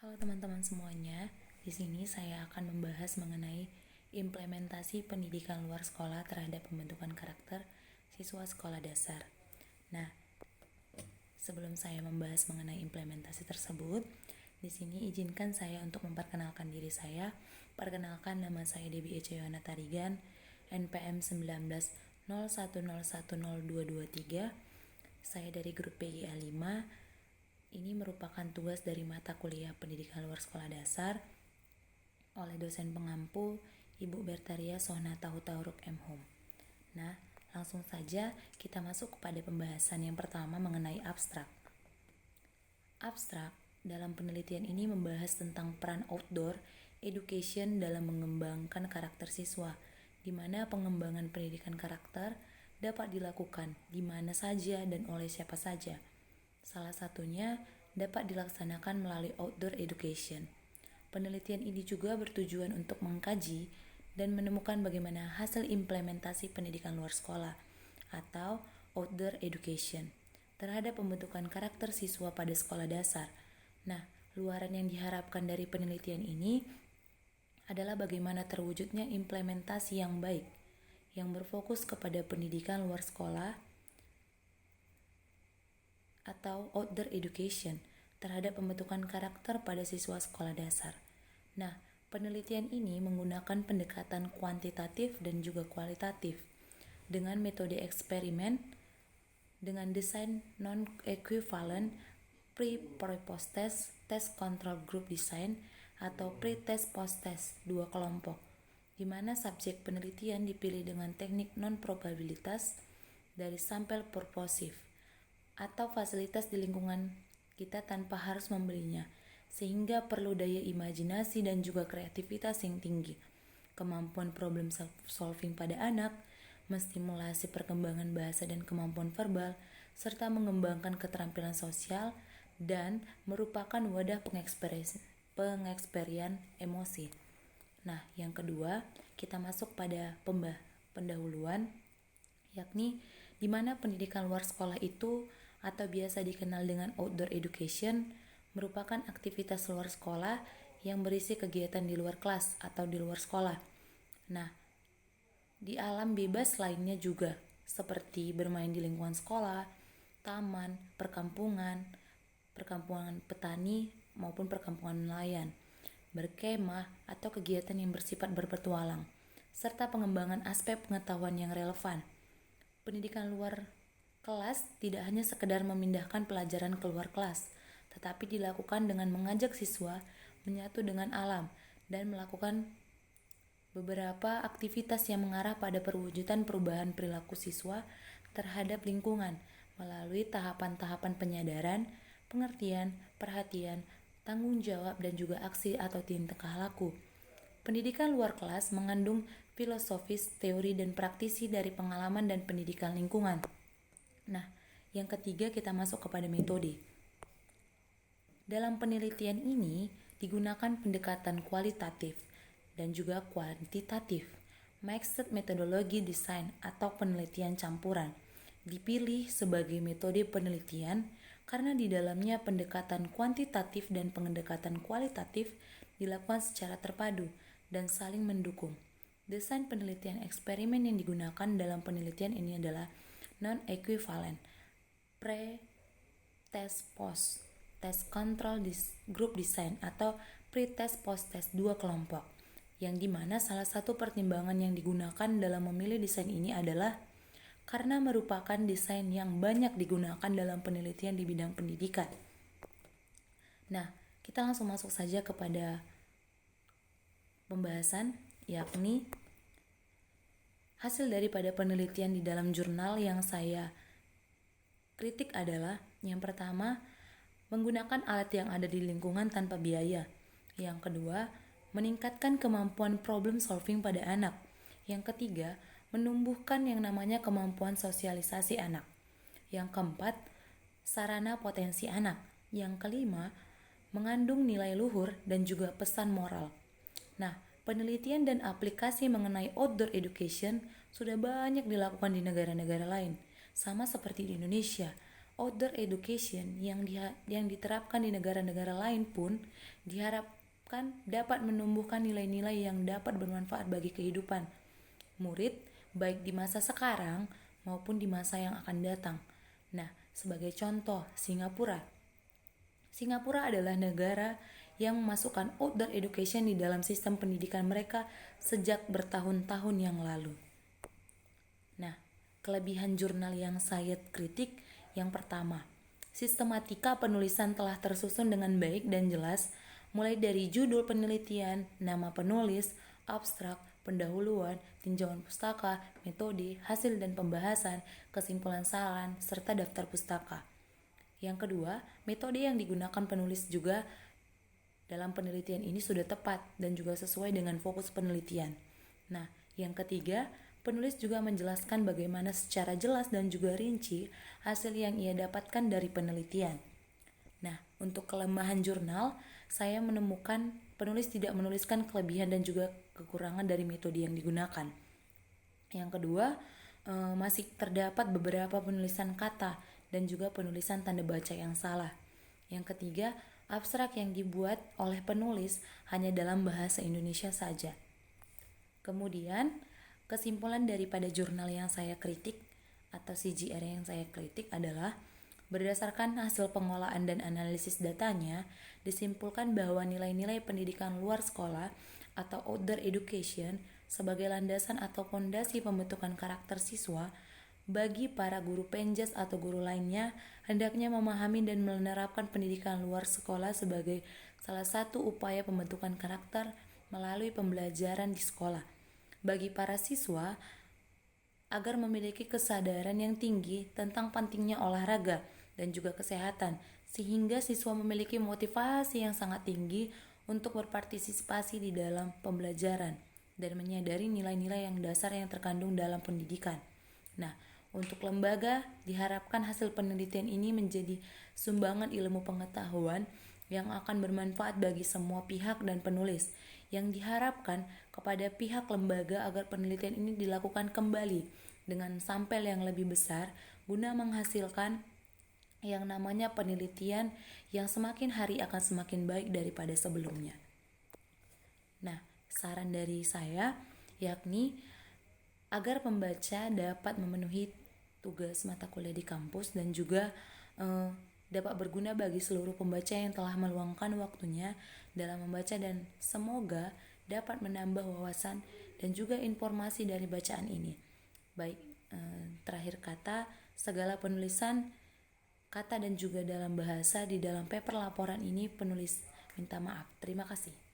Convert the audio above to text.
Halo teman-teman semuanya, di sini saya akan membahas mengenai implementasi pendidikan luar sekolah terhadap pembentukan karakter siswa sekolah dasar. Nah, sebelum saya membahas mengenai implementasi tersebut, di sini izinkan saya untuk memperkenalkan diri saya. Perkenalkan, nama saya Debbie Ece Yohana Tarigan, NPM 1901010223. Saya dari grup PGA 5. Ini merupakan tugas dari mata kuliah pendidikan luar sekolah dasar oleh dosen pengampu Ibu Bertaria Sohnata Hutauruk M.Hum. Nah, langsung saja kita masuk kepada pembahasan yang pertama mengenai abstrak. Abstrak dalam penelitian ini membahas tentang peran outdoor education dalam mengembangkan karakter siswa, di mana pengembangan pendidikan karakter dapat dilakukan di mana saja dan oleh siapa saja. Salah satunya dapat dilaksanakan melalui outdoor education. Penelitian ini juga bertujuan untuk mengkaji dan menemukan bagaimana hasil implementasi pendidikan luar sekolah atau outdoor education terhadap pembentukan karakter siswa pada sekolah dasar. Nah, luaran yang diharapkan dari penelitian ini adalah bagaimana terwujudnya implementasi yang baik yang berfokus kepada pendidikan luar sekolah atau outdoor education terhadap pembentukan karakter pada siswa sekolah dasar. Nah, penelitian ini menggunakan pendekatan kuantitatif dan juga kualitatif dengan metode eksperimen dengan desain non-equivalent pre-post test, test control group design atau pre-test post test dua kelompok, di mana subjek penelitian dipilih dengan teknik non-probabilitas dari sampel purposive atau fasilitas di lingkungan kita tanpa harus membelinya, sehingga perlu daya imajinasi dan juga kreativitas yang tinggi, kemampuan problem solving pada anak, menstimulasi perkembangan bahasa dan kemampuan verbal, serta mengembangkan keterampilan sosial, dan merupakan wadah pengeksperian emosi. Nah, yang kedua, kita masuk pada pendahuluan, yakni di mana pendidikan luar sekolah itu atau biasa dikenal dengan outdoor education merupakan aktivitas luar sekolah yang berisi kegiatan di luar kelas atau di luar sekolah. Nah, di alam bebas lainnya juga, seperti bermain di lingkungan sekolah, taman, perkampungan petani maupun perkampungan nelayan, berkemah atau kegiatan yang bersifat berpetualang, serta pengembangan aspek pengetahuan yang relevan. Pendidikan luar kelas tidak hanya sekedar memindahkan pelajaran keluar kelas, tetapi dilakukan dengan mengajak siswa menyatu dengan alam dan melakukan beberapa aktivitas yang mengarah pada perwujudan perubahan perilaku siswa terhadap lingkungan melalui tahapan-tahapan penyadaran, pengertian, perhatian, tanggung jawab, dan juga aksi atau tingkah laku. Pendidikan luar kelas mengandung filosofis, teori, dan praktisi dari pengalaman dan pendidikan lingkungan. Nah, yang ketiga kita masuk kepada metode. Dalam penelitian ini digunakan pendekatan kualitatif dan juga kuantitatif. Mixed metodologi design atau penelitian campuran dipilih sebagai metode penelitian karena di dalamnya pendekatan kuantitatif dan pendekatan kualitatif dilakukan secara terpadu dan saling mendukung. Desain penelitian eksperimen yang digunakan dalam penelitian ini adalah non-equivalent, pre-test post, test control group design atau pre-test post test dua kelompok, yang dimana salah satu pertimbangan yang digunakan dalam memilih desain ini adalah karena merupakan desain yang banyak digunakan dalam penelitian di bidang pendidikan. Nah, kita langsung masuk saja kepada pembahasan, yakni hasil daripada penelitian di dalam jurnal yang saya kritik adalah yang pertama, menggunakan alat yang ada di lingkungan tanpa biaya. Yang kedua, meningkatkan kemampuan problem solving pada anak. Yang ketiga, menumbuhkan yang namanya kemampuan sosialisasi anak. Yang keempat, sarana potensi anak. Yang kelima, mengandung nilai luhur dan juga pesan moral. Nah, penelitian dan aplikasi mengenai outdoor education sudah banyak dilakukan di negara-negara lain, sama seperti di Indonesia. outdoor education yang diterapkan di negara-negara lain pun diharapkan dapat menumbuhkan nilai-nilai yang dapat bermanfaat bagi kehidupan murid baik di masa sekarang maupun di masa yang akan datang. Nah, sebagai contoh, Singapura. Singapura adalah negara yang memasukkan outdoor education di dalam sistem pendidikan mereka sejak bertahun-tahun yang lalu. Nah, kelebihan jurnal yang saya kritik yang pertama, sistematika penulisan telah tersusun dengan baik dan jelas, mulai dari judul penelitian, nama penulis, abstrak, pendahuluan, tinjauan pustaka, metode, hasil dan pembahasan, kesimpulan saran, serta daftar pustaka. Yang kedua, metode yang digunakan penulis juga dalam penelitian ini sudah tepat dan juga sesuai dengan fokus penelitian. Nah, yang ketiga, penulis juga menjelaskan bagaimana secara jelas dan juga rinci hasil yang ia dapatkan dari penelitian. Nah, untuk kelemahan jurnal, saya menemukan penulis tidak menuliskan kelebihan dan juga kekurangan dari metode yang digunakan. Yang kedua, masih terdapat beberapa penulisan kata dan juga penulisan tanda baca yang salah. Yang ketiga, abstrak yang dibuat oleh penulis hanya dalam bahasa Indonesia saja. Kemudian, kesimpulan daripada jurnal yang saya kritik atau CGR yang saya kritik adalah berdasarkan hasil pengolahan dan analisis datanya, disimpulkan bahwa nilai-nilai pendidikan luar sekolah atau outdoor education sebagai landasan atau fondasi pembentukan karakter siswa bagi para guru penjas atau guru lainnya hendaknya memahami dan menerapkan pendidikan luar sekolah sebagai salah satu upaya pembentukan karakter melalui pembelajaran di sekolah. Bagi para siswa agar memiliki kesadaran yang tinggi tentang pentingnya olahraga dan juga kesehatan, sehingga siswa memiliki motivasi yang sangat tinggi untuk berpartisipasi di dalam pembelajaran dan menyadari nilai-nilai yang dasar yang terkandung dalam pendidikan. Nah, untuk lembaga diharapkan hasil penelitian ini menjadi sumbangan ilmu pengetahuan yang akan bermanfaat bagi semua pihak dan penulis, yang diharapkan kepada pihak lembaga agar penelitian ini dilakukan kembali dengan sampel yang lebih besar guna menghasilkan yang namanya penelitian yang semakin hari akan semakin baik daripada sebelumnya. Nah, saran dari saya yakni agar pembaca dapat memenuhi tugas mata kuliah di kampus dan juga dapat berguna bagi seluruh pembaca yang telah meluangkan waktunya dalam membaca, dan semoga dapat menambah wawasan dan juga informasi dari bacaan ini. Baik, terakhir kata, segala penulisan kata dan juga dalam bahasa di dalam paper laporan ini penulis minta maaf. Terima kasih.